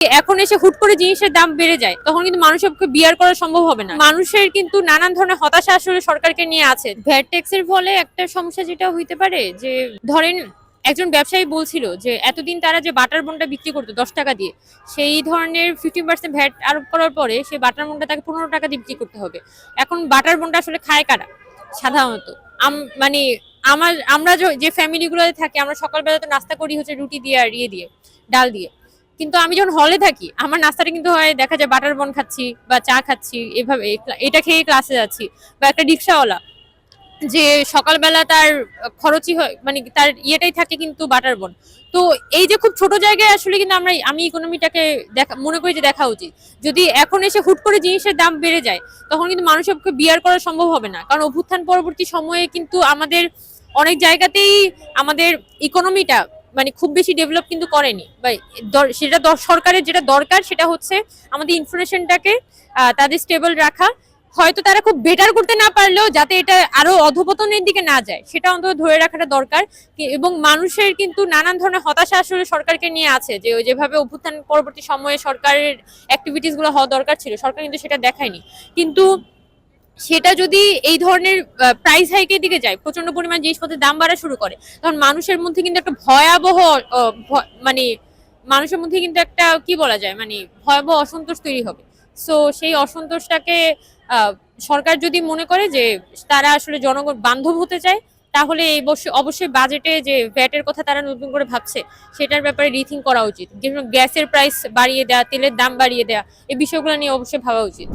এখন এসে হুট করে জিনিসের দাম বেড়ে যায়, তখন কিন্তু মানুষের পক্ষে বিয়ার করা সম্ভব হবে না। মানুষের কিন্তু নানান ধরনের হতাশা আসলে সরকারকে নিয়ে আছে। ভ্যাট ট্যাক্সের ফলে একটা সমস্যা যেটা হইতে পারে যে, ধরেন একজন ব্যবসায়ী বলছিল যে এতদিন তারা যে বাটার বনটা বিক্রি করতো 10 টাকা দিয়ে, সেই ধরনের 15% ভ্যাট আরোপ করার পরে সেই বাটার বনটা তাকে 15 টাকা দিয়ে বিক্রি করতে হবে। এখন বাটার বনটা আসলে খায় কারা সাধারণত? মানে আমরা যে ফ্যামিলি গুলোতে থাকি, আমরা সকালবেলা তো নাস্তা করি হচ্ছে রুটি দিয়ে আর ইয়ে দিয়ে, ডাল দিয়ে। কিন্তু আমি যখন হলে থাকি, আমার নাস্তাটা কিন্তু হয় দেখা যায় বাটার বন খাচ্ছি বা চা খাচ্ছি, এভাবে এটা খেয়ে ক্লাসে যাচ্ছি। বা একটা রিক্সাওয়ালা যে সকালবেলা তার খরচই হয়, মানে তার ইয়েটাই থাকে কিন্তু বাটার বন। তো এই যে খুব ছোট জায়গায় আসলে কিন্তু আমি ইকোনমিটাকে মনে করি যে দেখা উচিত। যদি এখন এসে হুট করে জিনিসের দাম বেড়ে যায়, তখন কিন্তু মানুষের পক্ষে বিয়ার করা সম্ভব হবে না। কারণ অভ্যুত্থান পরবর্তী সময়ে কিন্তু আমাদের অনেক জায়গাতেই আমাদের ইকোনমিটা মানে খুব বেশি ডেভেলপ কিন্তু করেনি। বা সেটা সরকারের যেটা দরকার সেটা হচ্ছে আমাদের ইনফ্লেশনটাকে তাদের স্টেবল রাখা। হয়তো তারা খুব বেটার করতে না পারলেও যাতে এটা আরো অধপতনের দিকে না যায় সেটা অন্তত ধরে রাখাটা দরকার। এবং মানুষের কিন্তু নানান ধরনের হতাশা আসলে সরকারকে নিয়ে আছে, যে ওই যেভাবে অভ্যুত্থান পরবর্তী সময়ে সরকারের অ্যাক্টিভিটিস গুলো হওয়া দরকার ছিল, সরকার কিন্তু সেটা দেখায়নি। কিন্তু সেটা যদি এই ধরনের প্রাইস হাইকের দিকে যায়, প্রচন্ড পরিমাণ জিনিসপত্রের দাম বাড়া শুরু করে, তখন মানুষের মধ্যে কিন্তু একটা ভয়াবহ মানে মানুষের মধ্যে কিন্তু একটা কি বলা যায়, মানে ভয়াবহ অসন্তোষ তৈরি হবে। সো সেই অসন্তোষটাকে সরকার যদি মনে করে যে তারা আসলে জনগণ বান্ধব হতে চায়, তাহলে এই অবশ্যই বাজেটে যে ভ্যাটের কথা তারা নতুন করে ভাবছে সেটার ব্যাপারে রিথিঙ্ক করা উচিত। যেমন গ্যাসের প্রাইস বাড়িয়ে দেওয়া, তেলের দাম বাড়িয়ে দেওয়া, এই বিষয়গুলো নিয়ে অবশ্যই ভাবা উচিত।